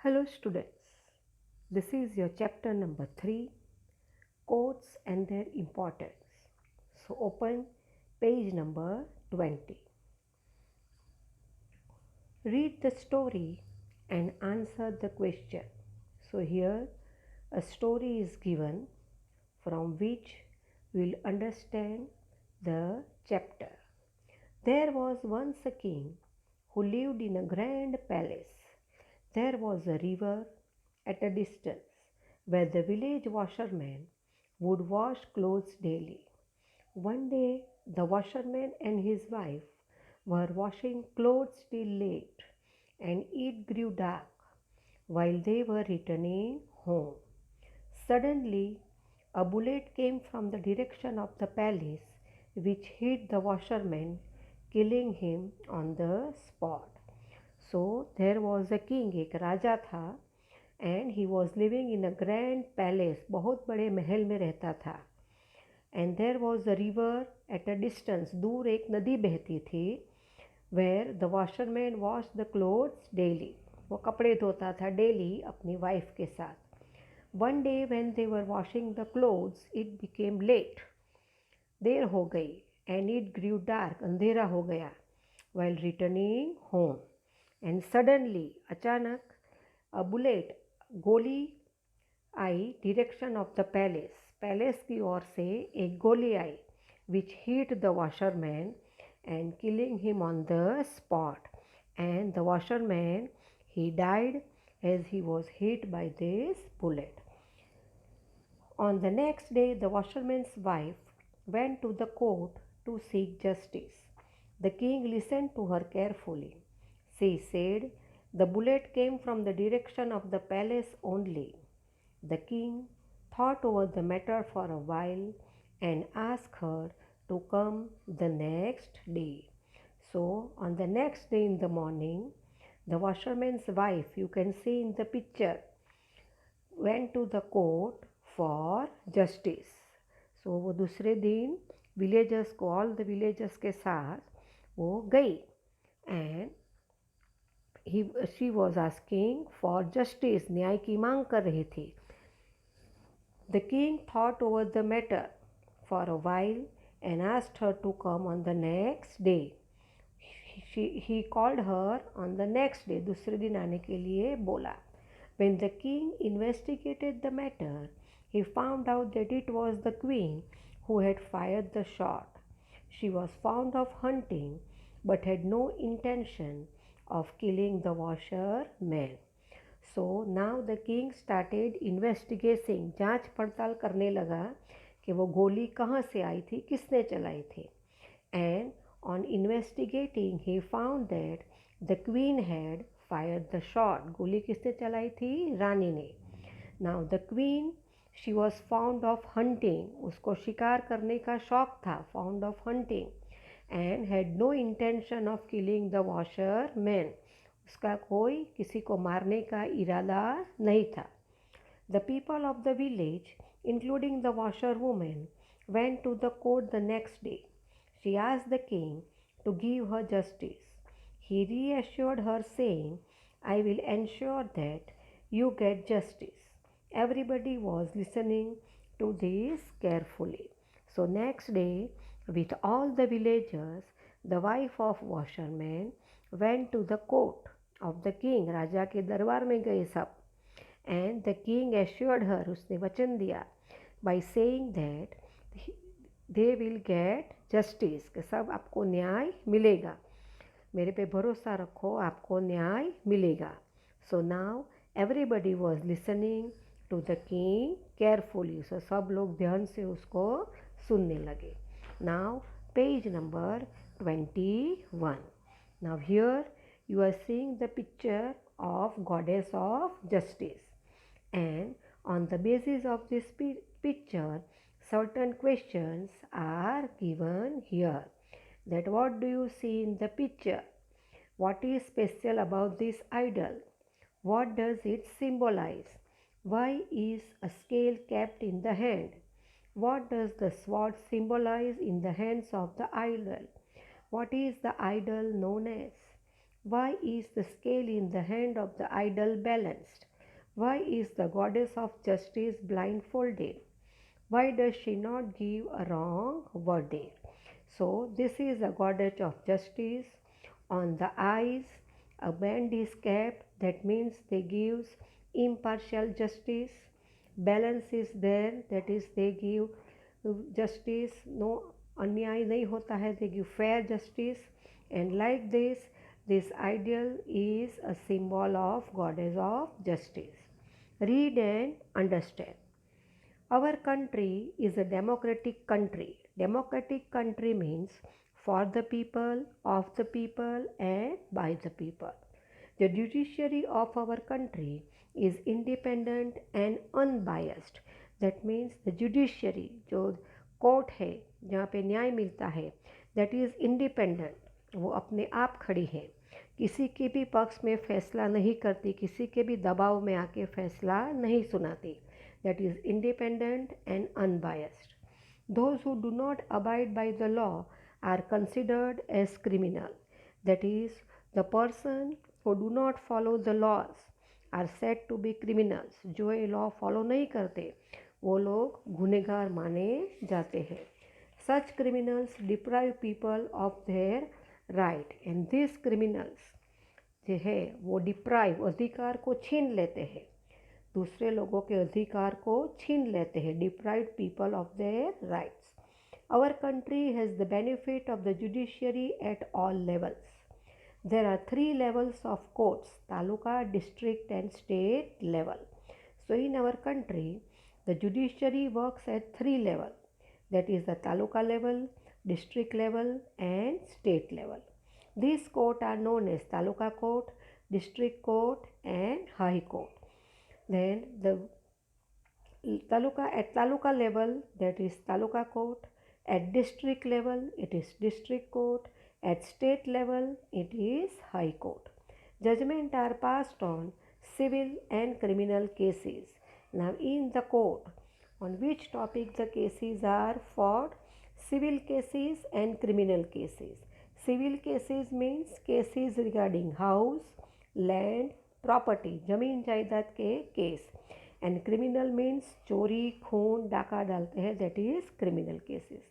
Hello students, this is your chapter number 3, Quotes and their importance. So open page number 20. Read the story and answer the question. So here a story is given from which we will understand the chapter. There was once a king who lived in a grand palace. There was a river at a distance where the village washerman would wash clothes daily. One day, the washerman and his wife were washing clothes till late, and it grew dark while they were returning home. Suddenly, a bullet came from the direction of the palace, which hit the washerman, killing him on the spot. So there was a king, एक राजा था, and he was living in a grand palace. बहुत बड़े महल में रहता था. And there was a river at a distance. दूर एक नदी बहती थी. Where the washerman washed the clothes daily. वो कपड़े धोता था daily अपनी wife के साथ. One day when they were washing the clothes, it became late. देर हो गई and it grew dark. अंधेरा हो गया while returning home. And suddenly, अचानक, a bullet, गोली आई direction of the palace. Palace की ओर से एक गोली आई which hit the washerman and killing him on the spot. And the washerman, he died as he was hit by this bullet. On the next day, the washerman's wife went to the court to seek justice. The king listened to her carefully. She said, "The bullet came from the direction of the palace only." The king thought over the matter for a while and asked her to come the next day. So, on the next day in the morning, the washerman's wife, you can see in the picture, went to the court for justice. So, वो दूसरे दिन villagers को, all the villagers के साथ वो गई and she was asking for justice, न्याय की मांग कर रही थी. The king thought over the matter for a while and asked her to come on the next day. He called her on the next day, दूसरे दिन आने के लिए बोला. When the king investigated the matter, he found out that it was the queen who had fired the shot. She was fond of hunting but had no intention of killing the washerman. So now the king started investigating, जांच पड़ताल करने लगा कि वो गोली कहाँ से आई थी, किसने चलाई थी. And on investigating, he found that the queen had fired the shot. गोली किसने चलाई थी? रानी ने. Now the queen, she was fond of hunting. उसको शिकार करने का शौक था, fond of hunting, and had no intention of killing the washerman. उसका कोई किसी को मारने का इरादा नहीं था. The people of the village, including the washerwoman, went to the court the next day. She asked the king to give her justice. He reassured her, saying, "I will ensure that you get justice." Everybody was listening to this carefully. So next day, with all the villagers, the wife of washerman went to the court of the king. राजा के दरबार में गए सब. And the king assured her, उसने वचन दिया, by saying that they will get justice, कि सब आपको न्याय मिलेगा. मेरे पे भरोसा रखो, आपको न्याय मिलेगा. So now everybody was listening to the king carefully. So सब लोग ध्यान से उसको सुनने लगे. Now page number 21. Now here you are seeing the picture of goddess of justice, and on the basis of this picture certain questions are given here. That what do you see in the picture? What is special about this idol? What does it symbolize? Why is a scale kept in the hand? What does the sword symbolize in the hands of the idol? What is the idol known as? Why is the scale in the hand of the idol balanced? Why is the goddess of justice blindfolded? Why does she not give a wrong verdict? So, this is a goddess of justice. On the eyes, a band is kept, that means they gives impartial justice. Balance is there, that is they give justice, no अन्याय नहीं होता है, they give fair justice. And like this ideal is a symbol of goddess of justice. Read and understand. Our country is a democratic country. Democratic country means for the people, of the people, and by the people. The judiciary of our country is independent and unbiased. That means the judiciary, जो court है जहाँ पे न्याय मिलता है, that is independent, वो अपने आप खड़ी है, किसी के भी पक्ष में फैसला नहीं करती, किसी के भी दबाव में आके फैसला नहीं सुनाती. That is independent and unbiased. Those who do not abide by the law are considered as criminal. That is, the person who do not follow the laws are said to be criminals. जो ये law follow नहीं करते वो लोग गुनहगार माने जाते हैं. Such criminals deprive people of their right, and these criminals जो है वो deprive अधिकार को छीन लेते हैं, दूसरे लोगों के अधिकार को छीन लेते हैं. Deprived people of their rights. Our country has the benefit of the judiciary at all levels. There are 3 levels of courts: taluka, district, and state level. So in our country, the judiciary works at 3 levels. That is the taluka level, district level, and state level. These courts are known as taluka court, district court, and high court. Then the taluka level, that is taluka court. At district level it is district court. At state level it is high court. Judgments are passed on civil and criminal cases. Now in the court, on which topic the cases are fought? Civil cases and criminal cases. Civil cases means cases regarding house, land, property, जमीन जायदाद के case. And criminal means चोरी, खून, डाका डालते हैं, that is criminal cases.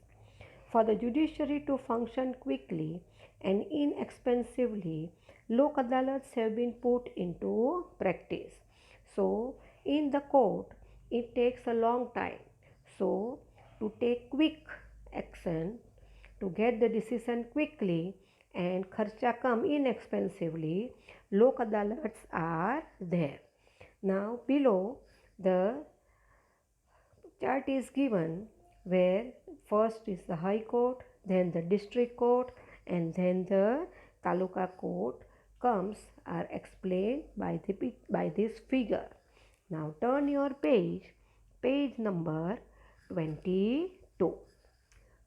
For the judiciary to function quickly and inexpensively, Lok Adalat have been put into practice. So in the court it takes a long time. So to take quick action, to get the decision quickly and kharcha come inexpensively, lok adalats are there. Now below the chart is given where first is the high court, then the district court, and then the taluka court comes are explained by this figure. Now turn your page number 22.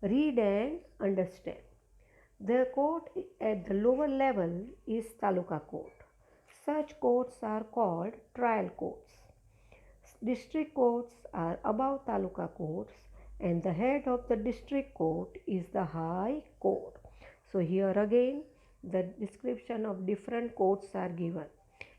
Read and understand. The court at the lower level is taluka court. Such courts are called trial courts. District courts are above taluka courts, and the head of the district court is the high court. So here again the description of different courts are given.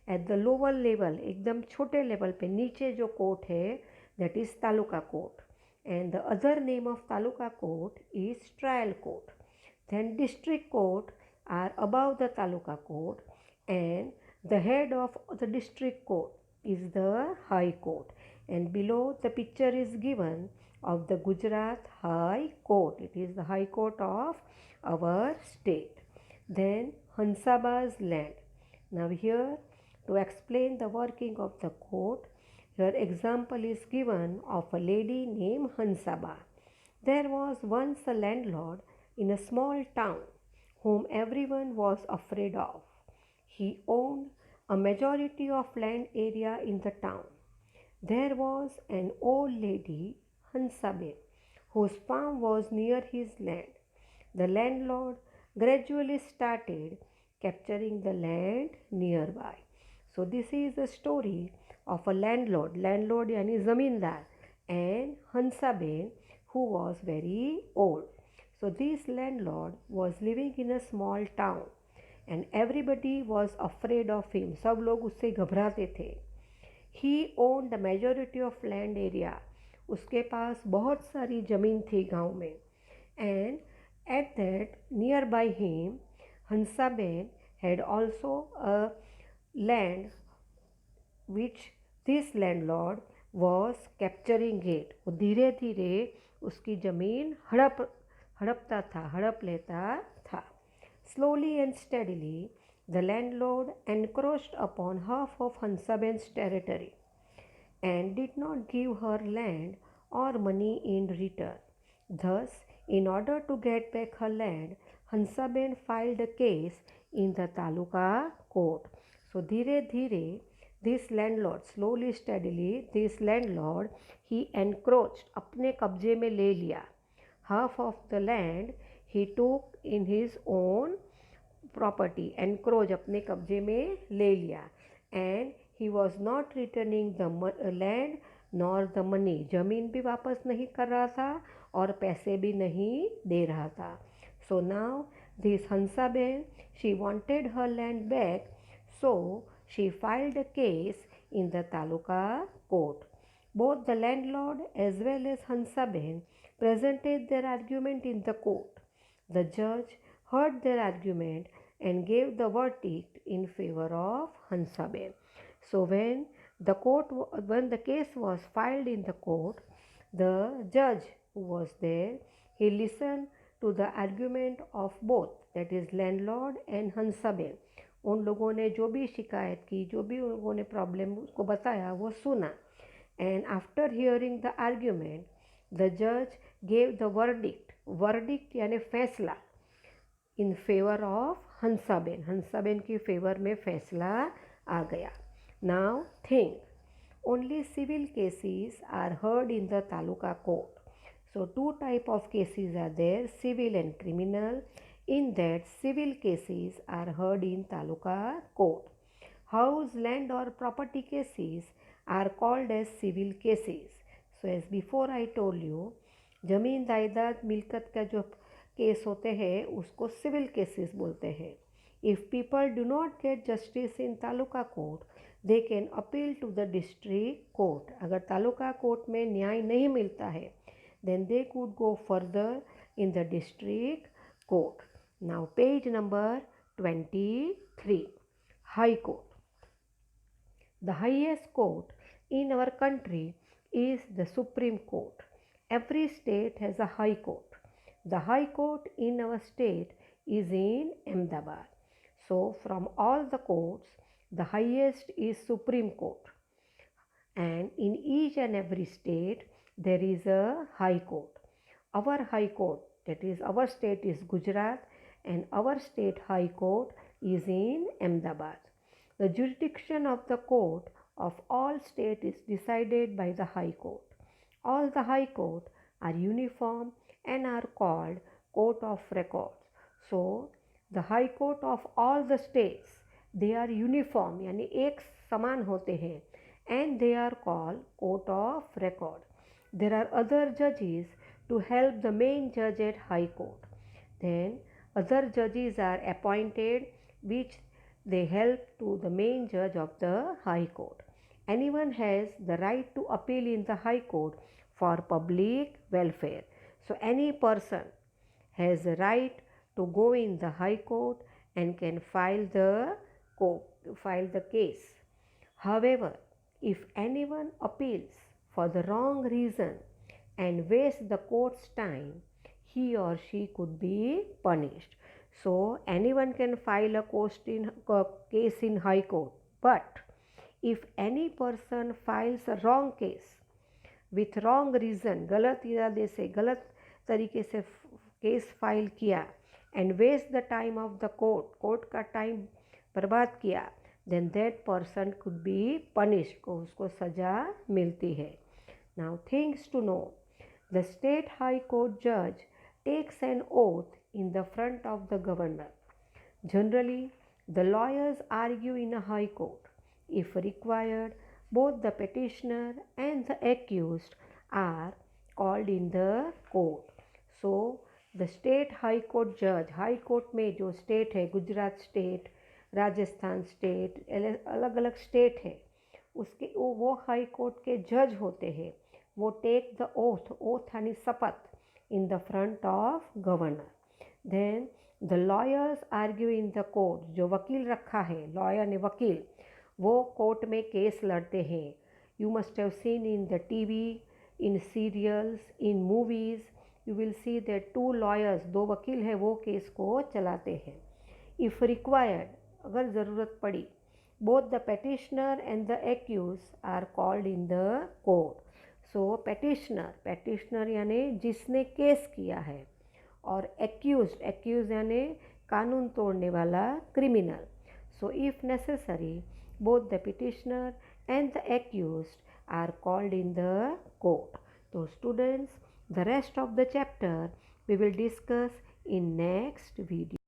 At the lower level, एकदम छोटे level पे नीचे जो court है, that is taluka court. And the other name of taluka court is trial court. Then district court are above the taluka court, and the head of the district court is the high court. And below the picture is given of the Gujarat High Court. It is the high court of our state. Then Hansaba's land. Now here to explain the working of the court, here example is given of a lady named Hansaba. There was once a landlord in a small town whom everyone was afraid of. He owned a majority of land area in the town. There was an old lady, Hansabe, whose farm was near his land. The landlord gradually started capturing the land nearby. So this is the story of a landlord यानी ज़मींदार, and Hansabe, who was very old. So this landlord was living in a small town. and everybody was afraid of him. सब लोग उससे घबराते थे. He owned the majority of land area. उसके पास बहुत सारी ज़मीन थी गांव में. And at that nearby him, Hansaben had also a land which this landlord was capturing it. वो धीरे धीरे उसकी ज़मीन हड़प लेता था. Slowly and steadily, the landlord encroached upon half of Hansaben's territory and did not give her land or money in return. Thus, in order to get back her land, Hansaben filed a case in the taluka court. So, धीरे धीरे this landlord, slowly steadily, this landlord, he encroached, अपने कब्जे में ले लिया. Half of the land he took in his own property. Encroach, अपने कब्जे में ले लिया. And he was not returning the land nor the money. ज़मीन भी वापस नहीं कर रहा था और पैसे भी नहीं दे रहा था. So now this Hansaben, she wanted her land back, so she filed a case in the taluka court. Both the landlord as well as Hansaben presented their argument in the court. The judge heard their argument and gave the verdict in favor of Hansaben. So when the case was filed in the court, the judge who was there, he listened to the argument of both, that is landlord and Hansaben. उन लोगों ने जो भी शिकायत की, जो भी उन लोगों ने प्रॉब्लम उसको बताया, वो सुना. And after hearing the argument, the judge gave the verdict यानी फैसला in favor of Hansaben. Hansaben की फेवर में फैसला आ गया. Now think, only civil cases are heard in the taluka court. So two type of cases are there, civil and criminal. In that, civil cases are heard in taluka court. House, land or property cases are called as civil cases. So as before I told you, जमीन जायदाद मिल्कत का जो case होते हैं उसको civil cases बोलते हैं. If people do not get justice in taluka court, they can appeal to the district court. अगर तालुका कोर्ट में न्याय नहीं मिलता है, then they could go further in the district court. Now page number 23, High Court. The highest court in our country is the Supreme Court. Every state has a high court. The high court in our state is in Ahmedabad. So from all the courts, the highest is Supreme Court. And in each and every state, there is a high court. Our high court, that is our state is Gujarat, and our state high court is in Ahmedabad. The jurisdiction of the court of all states is decided by the high court. All the high court are uniform and are called court of records. So the high court of all the states, they are uniform यानी एक समान होते हैं, and they are called court of record. There are other judges to help the main judge at high court. Then other judges are appointed which they help to the main judge of the high court. Anyone has the right to appeal in the high court for public welfare. So any person has a right to go in the high court and can file the case. However, if anyone appeals for the wrong reason and wastes the court's time, he or she could be punished. So anyone can file a case in high court, but if any person files a wrong case with wrong reason, गलत इरादे से गलत तरीके से case file किया and waste the time of the court का time बर्बाद किया, then that person could be punished, को उसको सजा मिलती है. Now things to know, the state high court judge takes an oath in the front of the governor. Generally, the lawyers argue in a high court. If required, both the petitioner and the accused are called in the court. So the state high court जज, high court में जो state है, Gujarat state, Rajasthan state, अलग अलग state है, उसके वो high court के जज होते हैं, वो टेक द ओथ यानी शपथ in the front of governor. Then the lawyers argue in the court, जो वकील रखा है, लॉयर ने वकील, वो कोर्ट में केस लड़ते हैं। You must have seen in the TV, in serials, in movies, you will see that two lawyers, दो वकील हैं, वो केस को चलाते हैं। इफ़ रिक्वायर्ड, अगर ज़रूरत पड़ी, both the petitioner and the accused are called in the court. So petitioner यानी जिसने केस किया है, और accused यानी कानून तोड़ने वाला, criminal. So if necessary, both the petitioner and the accused are called in the court. So students, the rest of the chapter we will discuss in next video.